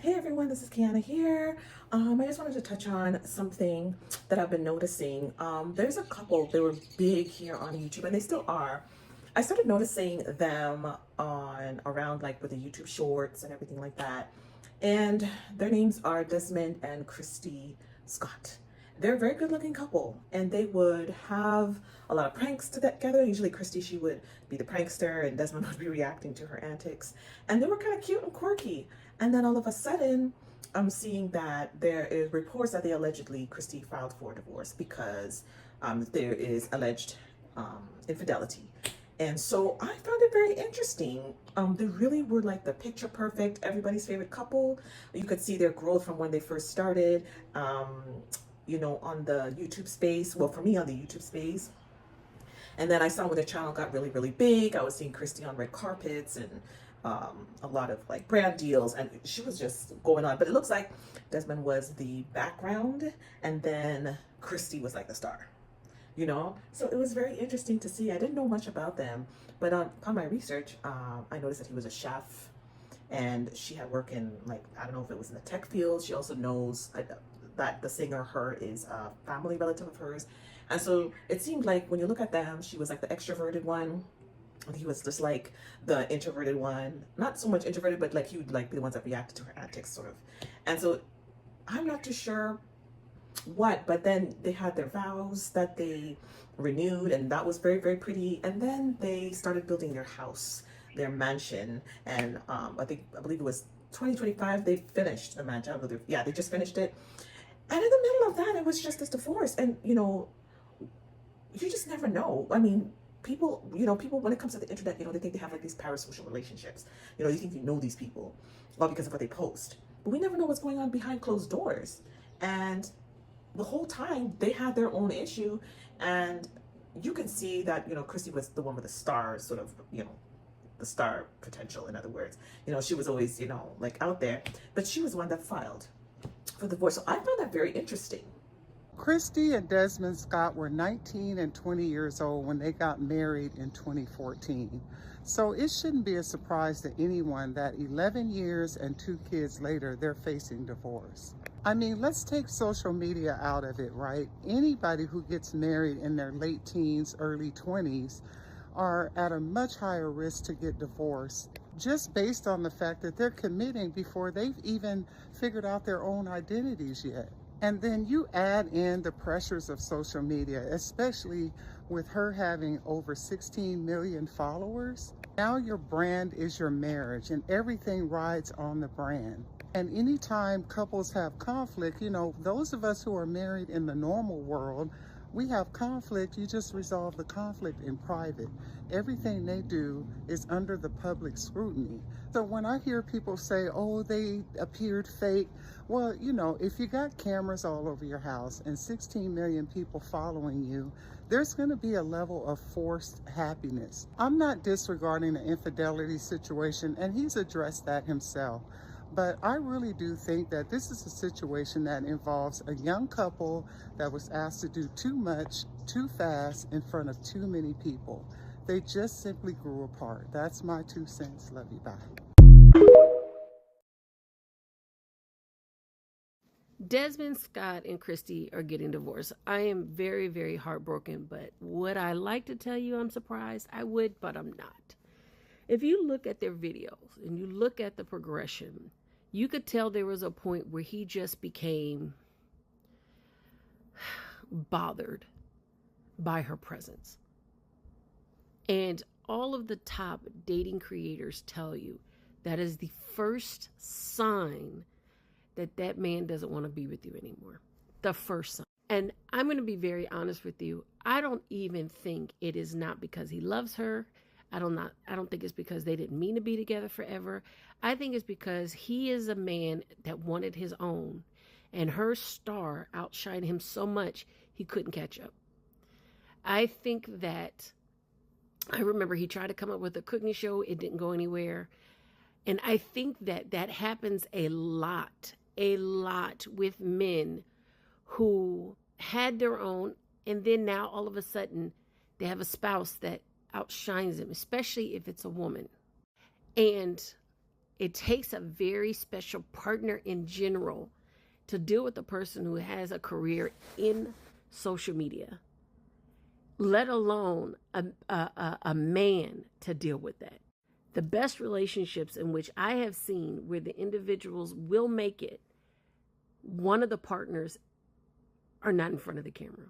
Hey everyone, this is Kiana here. I just wanted to touch on something that I've been noticing. There's a couple, they were big here on YouTube and they still are. I started noticing them on around like with the YouTube shorts and everything like that. And their names are Desmond and Kristy Scott. They're a very good looking couple and they would have a lot of pranks together. Usually Kristy, she would be the prankster and Desmond would be reacting to her antics. And they were kind of cute and quirky. And then all of a sudden, I'm seeing that there is reports that they allegedly, Kristy filed for divorce because there is alleged infidelity. And so I found it very interesting. They really were like the picture perfect, everybody's favorite couple. You could see their growth from when they first started, on the YouTube space. Well, for me, on the YouTube space. And then I saw when their channel got really, really big. I was seeing Kristy on red carpets and a lot of like brand deals, and she was just going on. But it looks like Desmond was the background, and then Kristy was like the star. So it was very interesting to see. I didn't know much about them, but on my research, I noticed that he was a chef, and she had worked in like I don't know if it was in the tech field. She also knows that the singer Her is a family relative of hers, and so it seemed like when you look at them, she was like the extroverted one. And he was just like the introverted one, not so much introverted, but like he would like be the ones that reacted to her antics, sort of. And so I'm not too sure what, but then they had their vows that they renewed, and that was very, very pretty. And then they started building their house, their mansion, and I believe it was 2025 they finished the mansion. I believe, yeah, they just finished it. And in the middle of that, it was just this divorce, and you just never know. I mean, people when it comes to the internet, they think they have like these parasocial relationships. You think you know these people, all because of what they post. But we never know what's going on behind closed doors. And the whole time they had their own issue, and you can see that Kristy was the one with the star sort of the star potential. In other words, she was always like out there, but she was the one that filed for divorce. So I found that very interesting. Kristy and Desmond Scott were 19 and 20 years old when they got married in 2014. So it shouldn't be a surprise to anyone that 11 years and 2 kids later, they're facing divorce. I mean, let's take social media out of it, right? Anybody who gets married in their late teens, early 20s are at a much higher risk to get divorced just based on the fact that they're committing before they've even figured out their own identities yet. And then you add in the pressures of social media, especially with her having over 16 million followers. Now your brand is your marriage and everything rides on the brand. And anytime couples have conflict, those of us who are married in the normal world, we have conflict, you just resolve the conflict in private. Everything they do is under the public scrutiny. So when I hear people say, oh, they appeared fake, well, if you got cameras all over your house and 16 million people following you, there's going to be a level of forced happiness. I'm not disregarding the infidelity situation, and he's addressed that himself. But I really do think that this is a situation that involves a young couple that was asked to do too much, too fast, in front of too many people. They just simply grew apart. That's my 2 cents. Love you. Bye. Desmond Scott and Kristy are getting divorced. I am very, very heartbroken, but would I like to tell you I'm surprised? I would, but I'm not. If you look at their videos and you look at the progression, you could tell there was a point where he just became bothered by her presence. And all of the top dating creators tell you that is the first sign that man doesn't want to be with you anymore. The first sign. And I'm going to be very honest with you. I don't even think it is not because he loves her. I don't think it's because they didn't mean to be together forever. I think it's because he is a man that wanted his own, and her star outshined him so much he couldn't catch up. I think that I remember he tried to come up with a cooking show. It didn't go anywhere. And I think that happens a lot with men who had their own, and then now all of a sudden they have a spouse that outshines them, especially if it's a woman. And It takes a very special partner in general to deal with a person who has a career in social media, let alone a man to deal with that. The best relationships in which I have seen where the individuals will make it, one of the partners are not in front of the camera.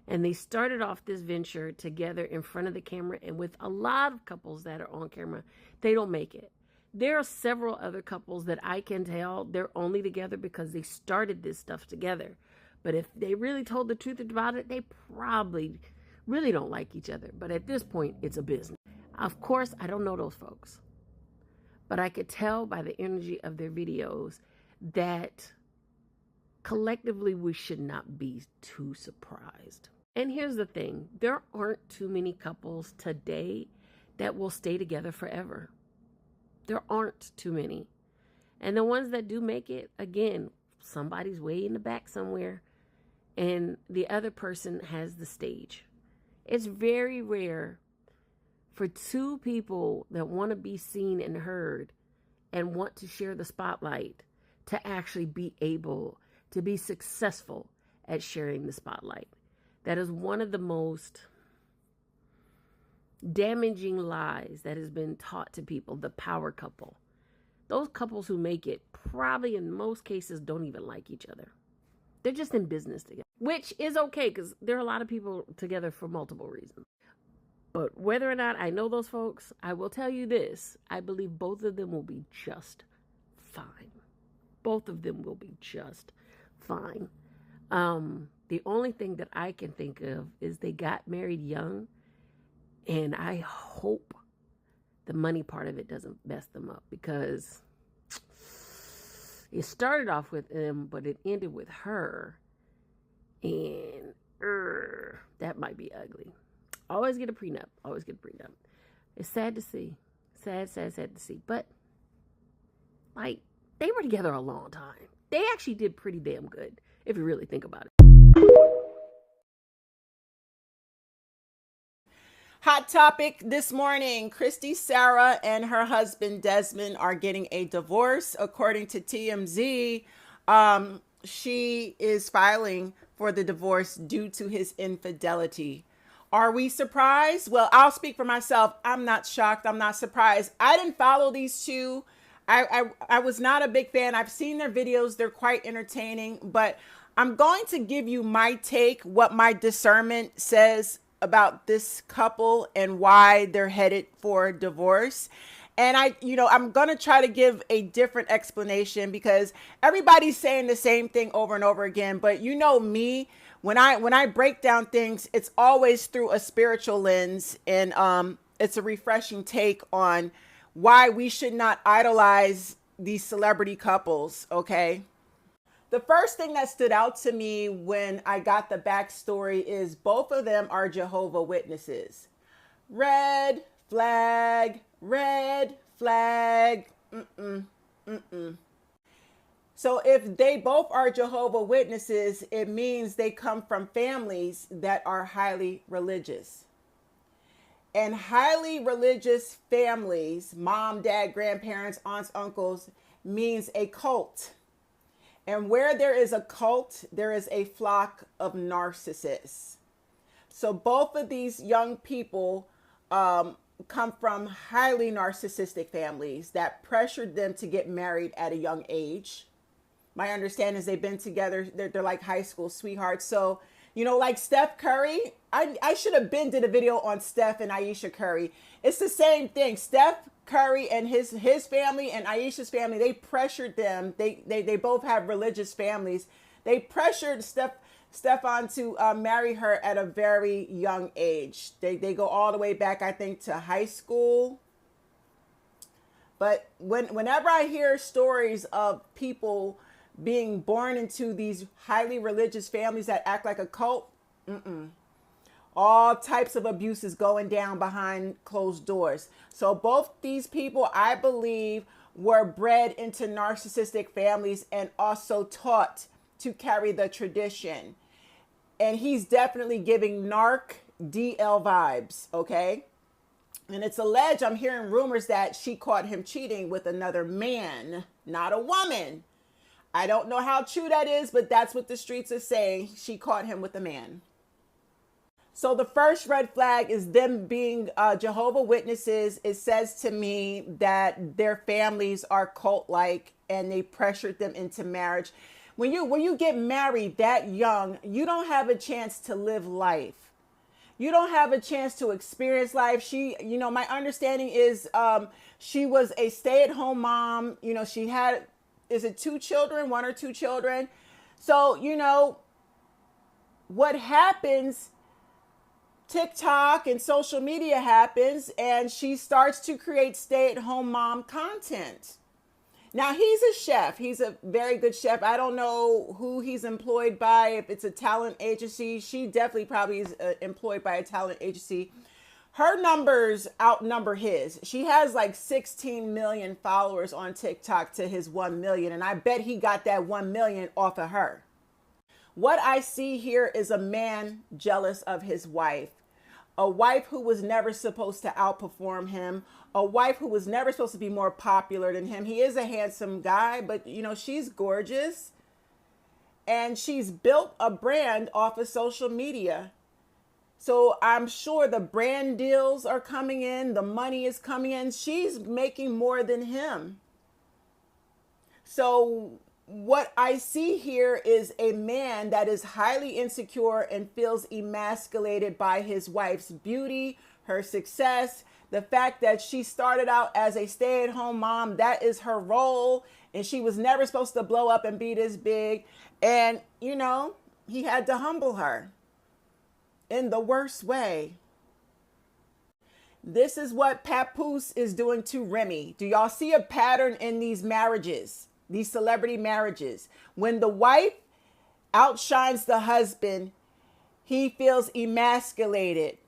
And they started off this venture together in front of the camera, and with a lot of couples that are on camera, they don't make it. There are several other couples that I can tell they're only together because they started this stuff together. But if they really told the truth about it, they probably really don't like each other. But at this point, it's a business. Of course, I don't know those folks. But I could tell by the energy of their videos that collectively we should not be too surprised. And here's the thing. There aren't too many couples today that will stay together forever. There aren't too many. And the ones that do make it, again, somebody's way in the back somewhere and the other person has the stage. It's very rare for two people that want to be seen and heard and want to share the spotlight to actually be able to be successful at sharing the spotlight. That is one of the most damaging lies that has been taught to people, the power couple. Those couples who make it probably in most cases don't even like each other. They're just in business together, which is okay because there are a lot of people together for multiple reasons. But whether or not I know those folks, I will tell you this. I believe both of them will be just fine. Both of them will be just fine. The only thing that I can think of is they got married young, and I hope the money part of it doesn't mess them up, because it started off with him, but it ended with her, and that might be ugly. Always get a prenup. Always get a prenup. It's sad to see. Sad to see. But, like, they were together a long time. They actually did pretty damn good, if you really think about it. Hot topic this morning. Kristy Sarah and her husband Desmond are getting a divorce. According to TMZ, she is filing for the divorce due to his infidelity. Are we surprised? Well, I'll speak for myself. I'm not shocked. I'm not surprised. I didn't follow these two. I was not a big fan. I've seen their videos. They're quite entertaining, but I'm going to give you my take, what my discernment says about this couple and why they're headed for divorce. And I'm going to try to give a different explanation because everybody's saying the same thing over and over again. But you know me, when I break down things, it's always through a spiritual lens, and it's a refreshing take on why we should not idolize these celebrity couples, okay? The first thing that stood out to me when I got the backstory is both of them are Jehovah's Witnesses. Red flag, red flag. So if they both are Jehovah's Witnesses, it means they come from families that are highly religious. And highly religious families, mom, dad, grandparents, aunts, uncles, means a cult. And where there is a cult, there is a flock of narcissists. So both of these young people come from highly narcissistic families that pressured them to get married at a young age. My understanding is they've been together. They're like high school sweethearts. So, like Steph Curry, I should have did a video on Steph and Ayesha Curry. It's the same thing. Steph Curry and his family and Ayesha's family, they pressured them. They both have religious families. They pressured Stefan to marry her at a very young age. They go all the way back, I think, to high school. But whenever I hear stories of people being born into these highly religious families that act like a cult, all types of abuse is going down behind closed doors. So both these people, I believe, were bred into narcissistic families and also taught to carry the tradition. And he's definitely giving narc DL vibes, okay? And it's alleged, I'm hearing rumors that she caught him cheating with another man, not a woman. I don't know how true that is, but that's what the streets are saying. She caught him with a man. So the first red flag is them being Jehovah Witnesses. It says to me that their families are cult-like and they pressured them into marriage. When you get married that young, you don't have a chance to live life. You don't have a chance to experience life. My understanding is she was a stay-at-home mom. She had, is it 2 children, 1 or 2 children? So, what happens, TikTok and social media happens, and she starts to create stay-at-home mom content. Now, he's a chef. He's a very good chef. I don't know who he's employed by, if it's a talent agency. She definitely probably is employed by a talent agency. Her numbers outnumber his. She has like 16 million followers on TikTok to his 1 million. And I bet he got that 1 million off of her. What I see here is a man jealous of his wife. A wife who was never supposed to outperform him. A wife who was never supposed to be more popular than him. He is a handsome guy, but she's gorgeous. And she's built a brand off of social media. So I'm sure the brand deals are coming in. The money is coming in. She's making more than him. So what I see here is a man that is highly insecure and feels emasculated by his wife's beauty, her success, the fact that she started out as a stay-at-home mom. That is her role. And she was never supposed to blow up and be this big. And, he had to humble her in the worst way. This is what Papoose is doing to Remy. Do y'all see a pattern in these marriages? These celebrity marriages. When the wife outshines the husband, he feels emasculated.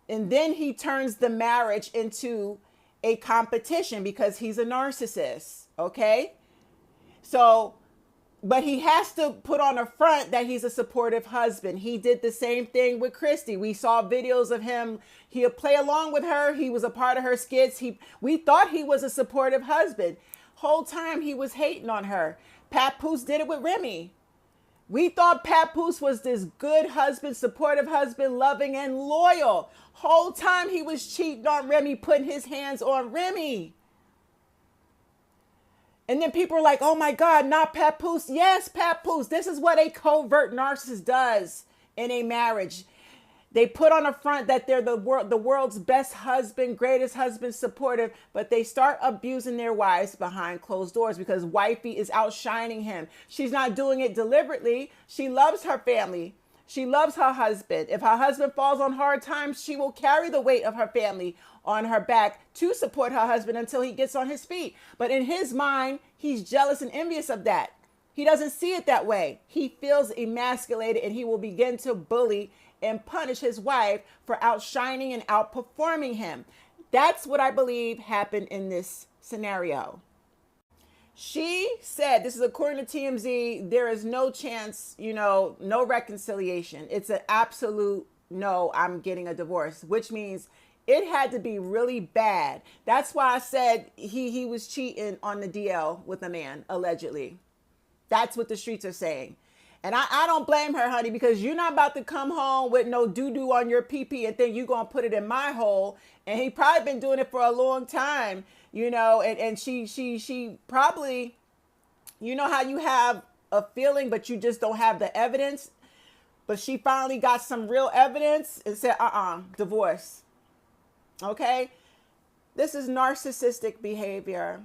And then he turns the marriage into a competition because he's a narcissist. Okay? So, but he has to put on a front that he's a supportive husband. He did the same thing with Kristy. We saw videos of him. He'll play along with her. He was a part of her skits. We thought he was a supportive husband. Whole time he was hating on her. Papoose did it with Remy. We thought Papoose was this good husband, supportive husband, loving and loyal. Whole time he was cheating on Remy, putting his hands on Remy. And then people are like, oh my God, not Papoose. Yes, Papoose. This is what a covert narcissist does in a marriage. They put on a front that they're the world's best husband, greatest husband, supportive, but they start abusing their wives behind closed doors because wifey is outshining him. She's not doing it deliberately. She loves her family. She loves her husband. If her husband falls on hard times, she will carry the weight of her family on her back to support her husband until he gets on his feet. But in his mind, he's jealous and envious of that. He doesn't see it that way. He feels emasculated and he will begin to bully and punish his wife for outshining and outperforming him. That's what I believe happened in this scenario. She said, this is according to TMZ, there is no chance, no reconciliation. It's an absolute no, I'm getting a divorce, which means it had to be really bad. That's why I said he was cheating on the DL with a man, allegedly. That's what the streets are saying. And I don't blame her, honey, because you're not about to come home with no doo-doo on your pee-pee and think you're going to put it in my hole. And he probably been doing it for a long time, and she probably, how you have a feeling, but you just don't have the evidence. But she finally got some real evidence and said, divorce. Okay? This is narcissistic behavior.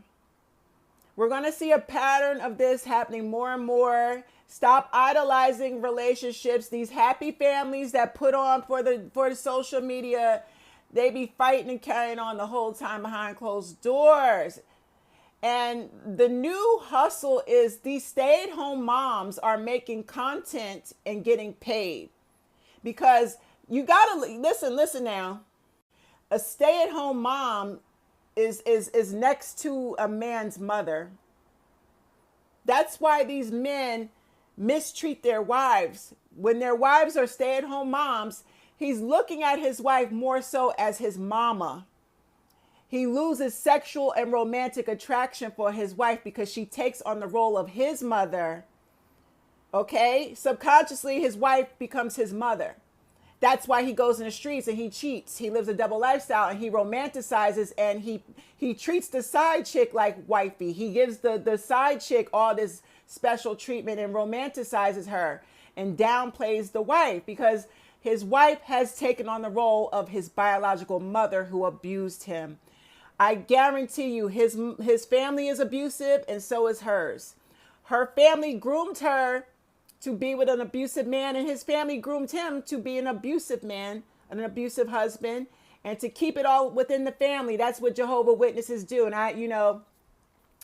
We're going to see a pattern of this happening more and more. Stop idolizing relationships. These happy families that put on for the social media, they be fighting and carrying on the whole time behind closed doors. And the new hustle is these stay-at-home moms are making content and getting paid. Because you got to listen now. A stay-at-home mom is next to a man's mother. That's why these men mistreat their wives. When their wives are stay-at-home moms, He's looking at his wife more so as his mama. He loses sexual and romantic attraction for his wife because she takes on the role of his mother. Okay? Subconsciously, his wife becomes his mother. That's why he goes in the streets and he cheats. He lives a double lifestyle and he romanticizes, and he treats the side chick like wifey. He gives the side chick all this special treatment and romanticizes her and downplays the wife because his wife has taken on the role of his biological mother who abused him. I guarantee you his family is abusive, and so is hers. Her family groomed her to be with an abusive man, and his family groomed him to be an abusive man, an abusive husband, and to keep it all within the family. That's what Jehovah's Witnesses do. And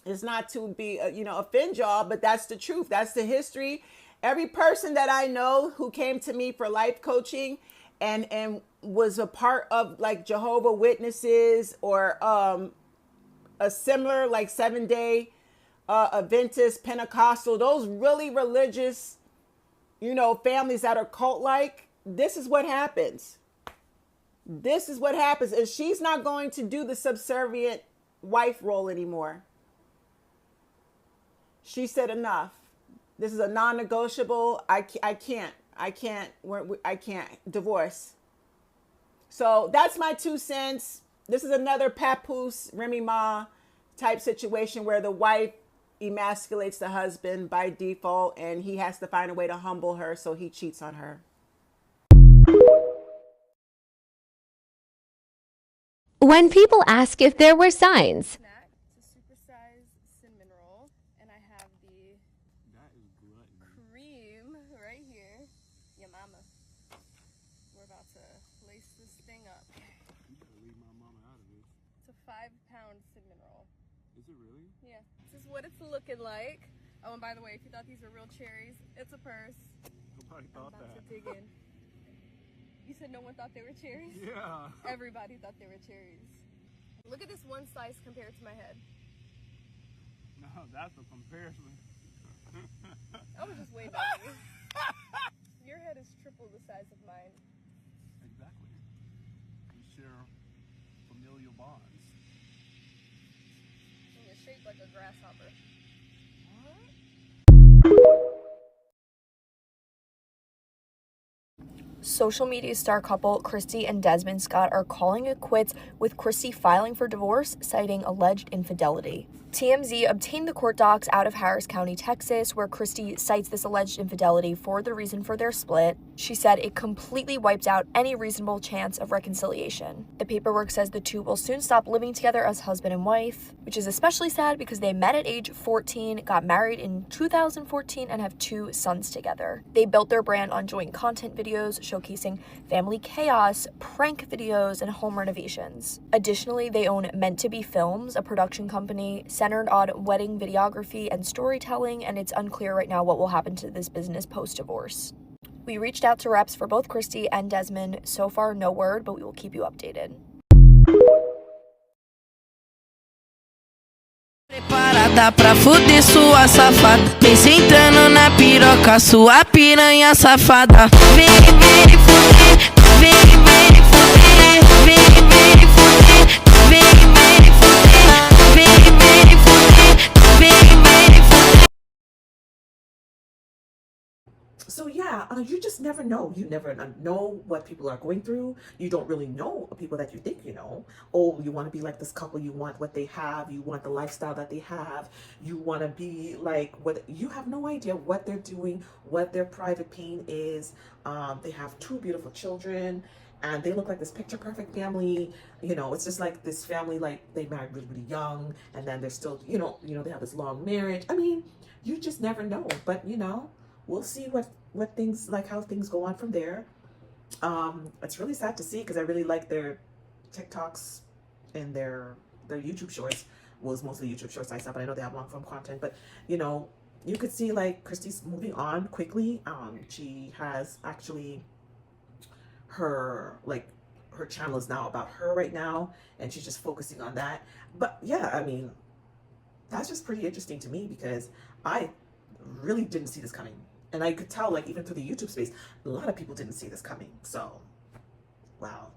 it's not to be, offend y'all, but that's the truth. That's the history. Every person that I know who came to me for life coaching and was a part of like Jehovah's Witnesses or a similar like 7-day Adventist, Pentecostal, those really religious, families that are cult-like, this is what happens. This is what happens. And she's not going to do the subservient wife role anymore. She said enough. This is a non-negotiable. I can't divorce. So that's my 2 cents. This is another papoose, Remy Ma type situation where the wife emasculates the husband by default and he has to find a way to humble her, so he cheats on her. When people ask if there were signs, It's a supersized cinnamon roll, and I have the cream right here. Yeah, mama. We're about to lace this thing up. You gotta leave my mama out of this. It's a 5-pound cinnamon roll. Is it really? Yeah. This is what it's looking like. Oh, and by the way, if you thought these were real cherries, it's a purse. Nobody I'm thought about that. to dig in. You said no one thought they were cherries? Yeah. Everybody thought they were cherries. Look at this one slice compared to my head. No, that's a comparison. I was just way better than you. Your head is triple the size of mine. Exactly. We share familial bonds. And you're shaped like a grasshopper. Social media star couple Kristy and Desmond Scott are calling it quits, with Kristy filing for divorce, citing alleged infidelity. TMZ obtained the court docs out of Harris County, Texas, where Kristy cites this alleged infidelity for the reason for their split. She said it completely wiped out any reasonable chance of reconciliation. The paperwork says the two will soon stop living together as husband and wife, which is especially sad because they met at age 14, got married in 2014, and have 2 sons together. They built their brand on joint content videos showcasing family chaos, prank videos, and home renovations. Additionally, they own Meant to Be Films, a production company centered on wedding videography and storytelling, and it's unclear right now what will happen to this business post-divorce. We reached out to reps for both Kristy and Desmond. So far, no word, but we will keep you updated. Preparada pra fuder sua safada. Vem sentando na piroca, sua piranha safada. Vem, vem fuder, vem, vem fuder, vem, vem fuder, vem, vem fuder, vem, vem fuder, vem, vem fuder. So yeah, you just never know. You never know what people are going through. You don't really know people that you think you know. Oh, you want to be like this couple. You want what they have. You want the lifestyle that they have. You want to be like what. You have no idea what they're doing, what their private pain is. They have 2 beautiful children, and they look like this picture perfect family. It's just like this family, like they married really, really young, and then they're still, they have this long marriage. I mean, you just never know. But we'll see what things, like how things go on from there. It's really sad to see because I really like their TikToks and their YouTube shorts. Well, it's mostly YouTube shorts I saw, but I know they have long form content. But you could see like Kristy's moving on quickly. She has actually her channel is now about her right now, and she's just focusing on that. But yeah, I mean, that's just pretty interesting to me because I really didn't see this coming. And I could tell, like, even through the YouTube space, a lot of people didn't see this coming. So, Wow.